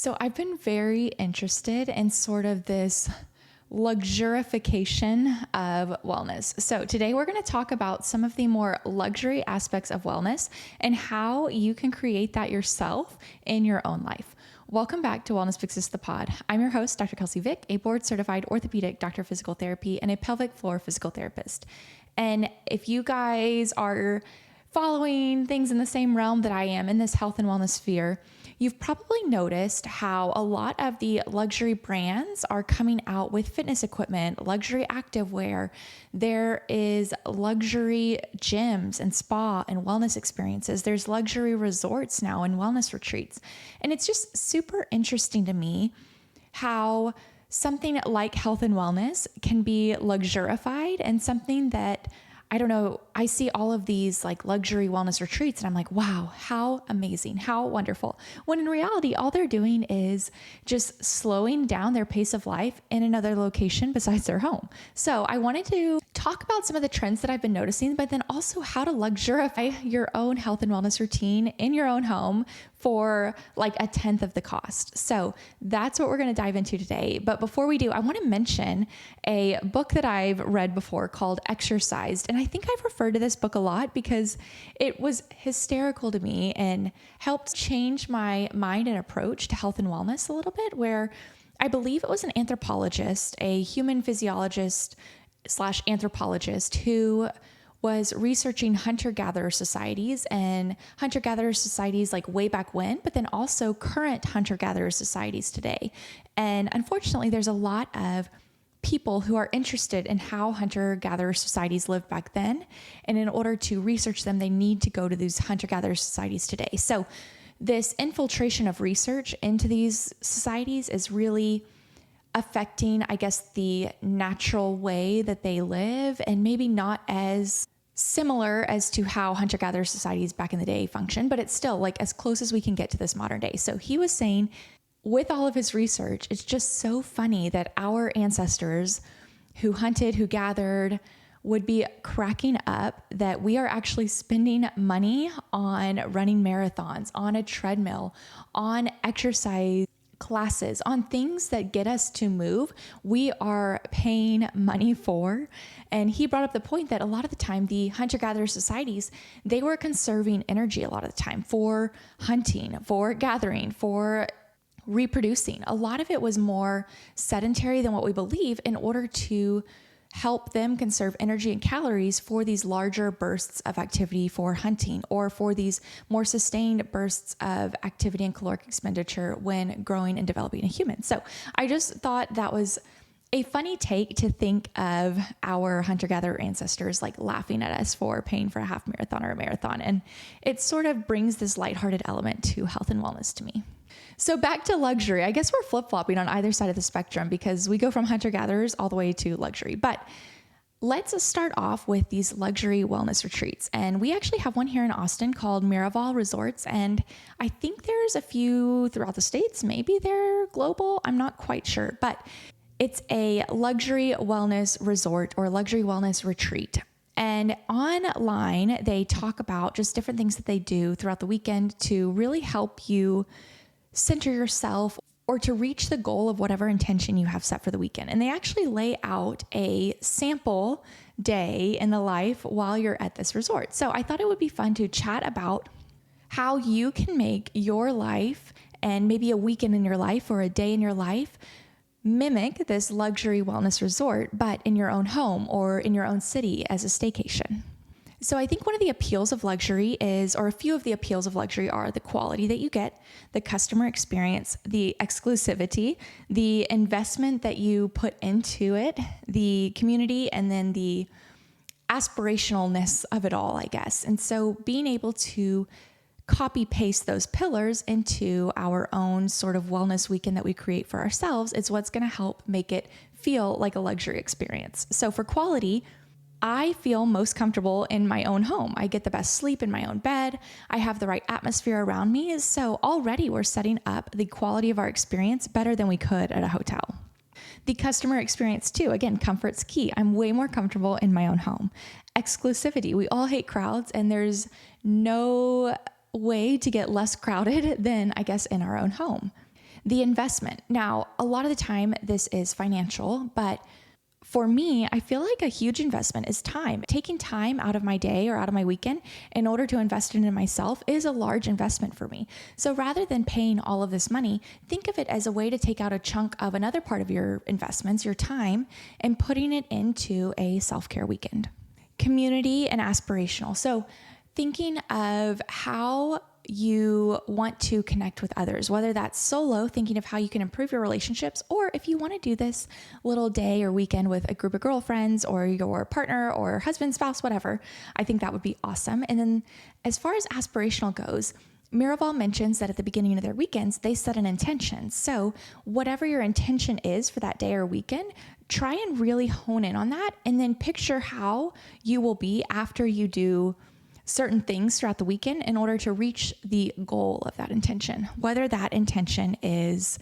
So I've been very interested in sort of this luxurification of wellness. So today we're going to talk about some of the more luxury aspects of wellness and how you can create that yourself in your own life. Welcome back to Wellness Fixes the Pod. I'm your host, Dr. Kelsey Vick, a board certified orthopedic doctor of physical therapy and a pelvic floor physical therapist. And if you guys are following things in the same realm that I am in this health and wellness sphere, you've probably noticed how a lot of the luxury brands are coming out with fitness equipment, luxury activewear. There is luxury gyms and spa and wellness experiences. There's luxury resorts now and wellness retreats. And it's just super interesting to me how something like health and wellness can be luxurified and something that I don't know, I see all of these like luxury wellness retreats and I'm like, wow, how amazing, how wonderful. When in reality, all they're doing is just slowing down their pace of life in another location besides their home. So I wanted to talk about some of the trends that I've been noticing, but then also how to luxurify your own health and wellness routine in your own home for like a tenth of the cost. So that's what we're going to dive into today. But before we do, I want to mention a book that I've read before called Exercised. And I think I've referred to this book a lot because it was hysterical to me and helped change my mind and approach to health and wellness a little bit, where I believe it was an anthropologist, a human physiologist / anthropologist who was researching hunter-gatherer societies and hunter-gatherer societies like way back when, but then also current hunter-gatherer societies today. And unfortunately, there's a lot of people who are interested in how hunter-gatherer societies lived back then. And in order to research them, they need to go to these hunter-gatherer societies today. So this infiltration of research into these societies is really affecting, I guess, the natural way that they live and maybe not as similar as to how hunter-gatherer societies back in the day functioned, but it's still like as close as we can get to this modern day. So he was saying with all of his research, it's just so funny that our ancestors who hunted, who gathered, would be cracking up that we are actually spending money on running marathons, on a treadmill, on exercise classes, on things that get us to move. We are paying money for. And he brought up the point that a lot of the time, the hunter-gatherer societies, they were conserving energy a lot of the time for hunting, for gathering, for reproducing. A lot of it was more sedentary than what we believe in order to help them conserve energy and calories for these larger bursts of activity for hunting or for these more sustained bursts of activity and caloric expenditure when growing and developing a human. So I just thought that was a funny take to think of our hunter-gatherer ancestors like laughing at us for paying for a half marathon or a marathon. And it sort of brings this lighthearted element to health and wellness to me. So back to luxury. I guess we're flip-flopping on either side of the spectrum because we go from hunter-gatherers all the way to luxury. But let's start off with these luxury wellness retreats. And we actually have one here in Austin called Miraval Resorts. And I think there's a few throughout the States. Maybe they're global. I'm not quite sure. But it's a luxury wellness resort or luxury wellness retreat. And online, they talk about just different things that they do throughout the weekend to really help you center yourself or to reach the goal of whatever intention you have set for the weekend. And they actually lay out a sample day in the life while you're at this resort. So I thought it would be fun to chat about how you can make your life and maybe a weekend in your life or a day in your life mimic this luxury wellness resort, but in your own home or in your own city as a staycation. So I think one of the appeals of luxury is, or a few of the appeals of luxury are the quality that you get, the customer experience, the exclusivity, the investment that you put into it, the community, and then the aspirationalness of it all, I guess. And so being able to copy paste those pillars into our own sort of wellness weekend that we create for ourselves is what's going to help make it feel like a luxury experience. So for quality, I feel most comfortable in my own home. I get the best sleep in my own bed. I have the right atmosphere around me. So already we're setting up the quality of our experience better than we could at a hotel. The customer experience too. Again, comfort's key. I'm way more comfortable in my own home. Exclusivity. We all hate crowds, and there's no way to get less crowded than, I guess, in our own home. The investment. Now, a lot of the time this is financial, but for me, I feel like a huge investment is time. Taking time out of my day or out of my weekend in order to invest it in myself is a large investment for me. So rather than paying all of this money, think of it as a way to take out a chunk of another part of your investments, your time, and putting it into a self-care weekend. Community and aspirational. So thinking of how you want to connect with others, whether that's solo, thinking of how you can improve your relationships, or if you want to do this little day or weekend with a group of girlfriends or your partner or husband, spouse, whatever, I think that would be awesome. And then as far as aspirational goes, Miraval mentions that at the beginning of their weekends, they set an intention. So whatever your intention is for that day or weekend, try and really hone in on that, and then picture how you will be after you do certain things throughout the weekend in order to reach the goal of that intention. Whether that intention is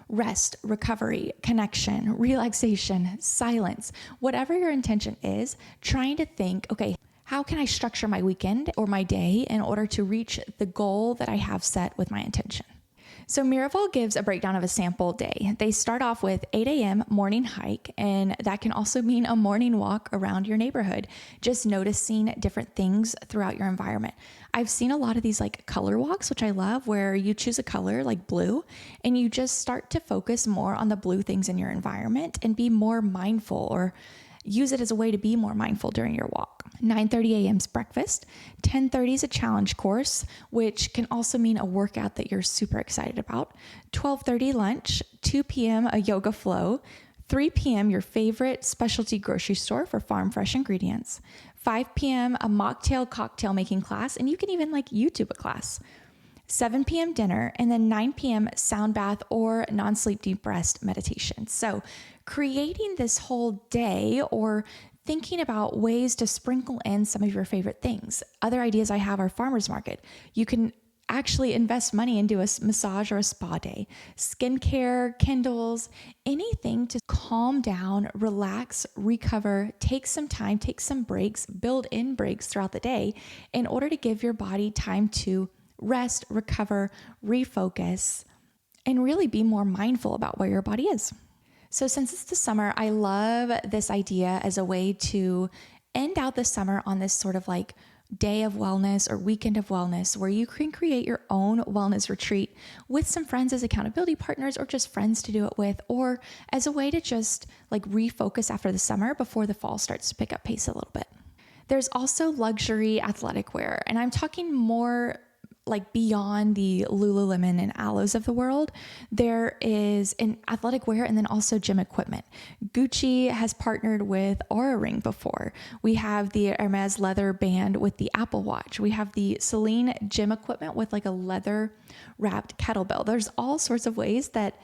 rest, recovery, connection, relaxation, silence, whatever your intention is, trying to think, okay, how can I structure my weekend or my day in order to reach the goal that I have set with my intention? So Miraval gives a breakdown of a sample day. They start off with 8 a.m. morning hike, and that can also mean a morning walk around your neighborhood, just noticing different things throughout your environment. I've seen a lot of these like color walks, which I love, where you choose a color like blue and you just start to focus more on the blue things in your environment and be more mindful, or use it as a way to be more mindful during your walk. 9:30 a.m. is breakfast. 10:30 is a challenge course, which can also mean a workout that you're super excited about. 12:30 lunch. 2 p.m. a yoga flow. 3 p.m. your favorite specialty grocery store for farm fresh ingredients. 5 p.m. a mocktail cocktail making class, and you can even like YouTube a class. 7 p.m. dinner, and then 9 p.m. sound bath or non-sleep deep rest meditation. So creating this whole day, or thinking about ways to sprinkle in some of your favorite things. Other ideas I have are farmers market. You can actually invest money into a massage or a spa day, skincare, Kindles, anything to calm down, relax, recover, take some time, take some breaks, build in breaks throughout the day in order to give your body time to rest, recover, refocus, and really be more mindful about where your body is. So since it's the summer, I love this idea as a way to end out the summer on this sort of like day of wellness or weekend of wellness, where you can create your own wellness retreat with some friends as accountability partners, or just friends to do it with, or as a way to just like refocus after the summer before the fall starts to pick up pace a little bit. There's also luxury athletic wear, and I'm talking more like beyond the Lululemon and Aloes of the world. There is an athletic wear and then also gym equipment. Gucci has partnered with Oura Ring before. We have the Hermes leather band with the Apple Watch. We have the Celine gym equipment with like a leather wrapped kettlebell. There's all sorts of ways that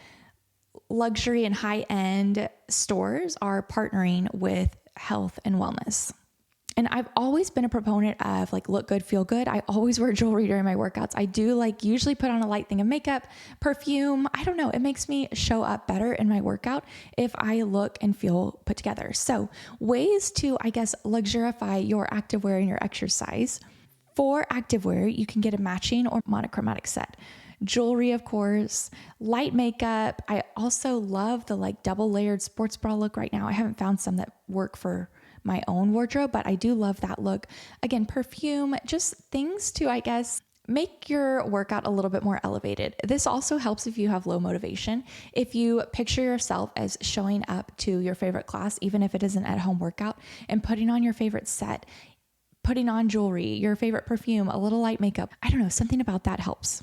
luxury and high-end stores are partnering with health and wellness. And I've always been a proponent of like look good, feel good. I always wear jewelry during my workouts. I do like usually put on a light thing of makeup, perfume. I don't know. It makes me show up better in my workout if I look and feel put together. So ways to, I guess, luxurify your activewear and your exercise. For activewear, you can get a matching or monochromatic set. Jewelry, of course, light makeup. I also love the like double layered sports bra look right now. I haven't found some that work for my own wardrobe, but I do love that look. Again, perfume, just things to, I guess, make your workout a little bit more elevated. This also helps if you have low motivation. If you picture yourself as showing up to your favorite class, even if it is an at-home workout, and putting on your favorite set, putting on jewelry, your favorite perfume, a little light makeup, I don't know, something about that helps.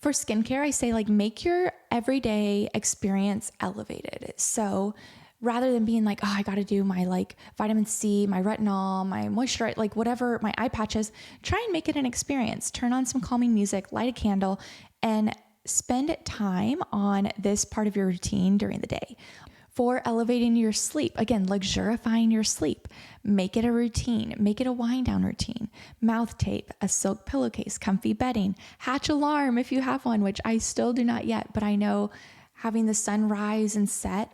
For skincare, I say like make your everyday experience elevated. So rather than being like, oh, I got to do my like vitamin C, my retinol, my moisturizer, like whatever, my eye patches, try and make it an experience. Turn on some calming music, light a candle, and spend time on this part of your routine during the day. For elevating your sleep, again, luxurifying your sleep, make it a routine, make it a wind down routine. Mouth tape, a silk pillowcase, comfy bedding, hatch alarm if you have one, which I still do not yet, but I know having the sun rise and set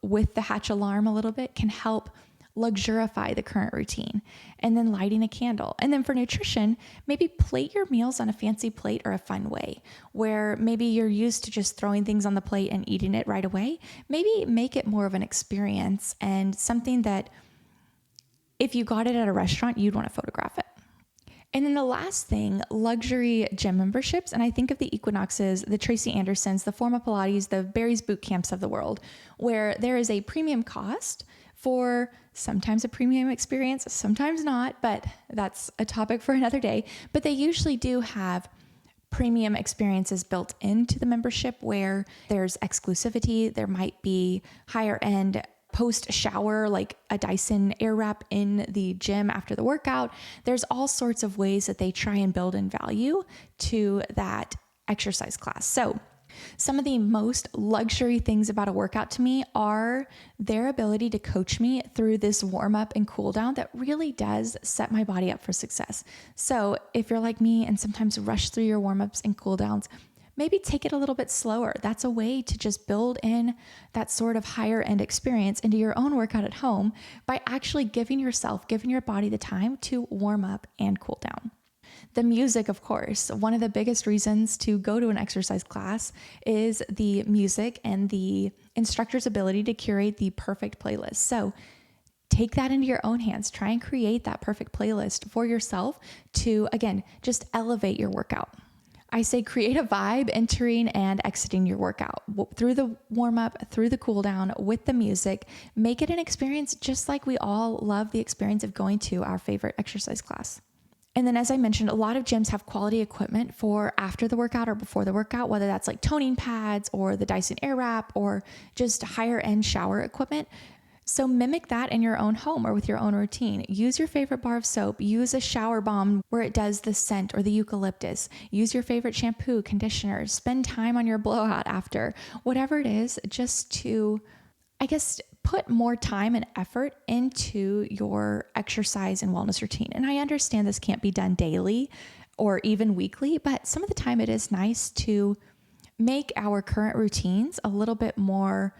with the hatch alarm a little bit can help luxurify the current routine, and then lighting a candle. And then for nutrition, maybe plate your meals on a fancy plate or a fun way, where maybe you're used to just throwing things on the plate and eating it right away. Maybe make it more of an experience and something that if you got it at a restaurant, you'd want to photograph it. And then the last thing, luxury gym memberships. And I think of the Equinoxes, the Tracy Andersons, the Forma Pilates, the Barry's boot camps of the world, where there is a premium cost for sometimes a premium experience, sometimes not, but that's a topic for another day. But they usually do have premium experiences built into the membership where there's exclusivity. There might be higher end post shower, like a Dyson Airwrap in the gym after the workout. There's all sorts of ways that they try and build in value to that exercise class. So some of the most luxury things about a workout to me are their ability to coach me through this warm up and cool down that really does set my body up for success. So if you're like me and sometimes rush through your warm ups and cool downs, maybe take it a little bit slower. That's a way to just build in that sort of higher end experience into your own workout at home by actually giving your body the time to warm up and cool down. The music, of course, one of the biggest reasons to go to an exercise class is the music and the instructor's ability to curate the perfect playlist. So take that into your own hands. Try and create that perfect playlist for yourself to, again, just elevate your workout. I say create a vibe entering and exiting your workout through the warm up, through the cool down with the music. Make it an experience just like we all love the experience of going to our favorite exercise class. And then, as I mentioned, a lot of gyms have quality equipment for after the workout or before the workout, whether that's like toning pads or the Dyson Airwrap or just higher end shower equipment. So mimic that in your own home or with your own routine. Use your favorite bar of soap. Use a shower bomb where it does the scent or the eucalyptus. Use your favorite shampoo, conditioner. Spend time on your blowout after. Whatever it is, just to, I guess, put more time and effort into your exercise and wellness routine. And I understand this can't be done daily or even weekly, but some of the time it is nice to make our current routines a little bit more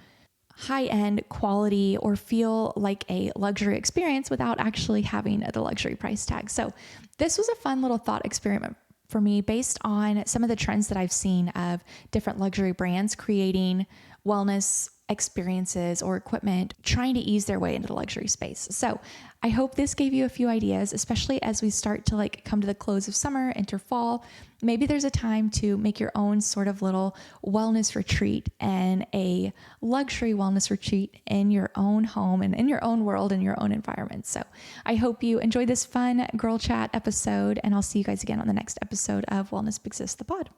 high-end quality or feel like a luxury experience without actually having the luxury price tag. So this was a fun little thought experiment for me based on some of the trends that I've seen of different luxury brands creating wellness experiences or equipment, trying to ease their way into the luxury space. So I hope this gave you a few ideas, especially as we start to come to the close of summer, enter fall. Maybe there's a time to make your own sort of little wellness retreat and a luxury wellness retreat in your own home and in your own world and your own environment. So I hope you enjoyed this fun girl chat episode, and I'll see you guys again on the next episode of Wellness Big Sis the Pod.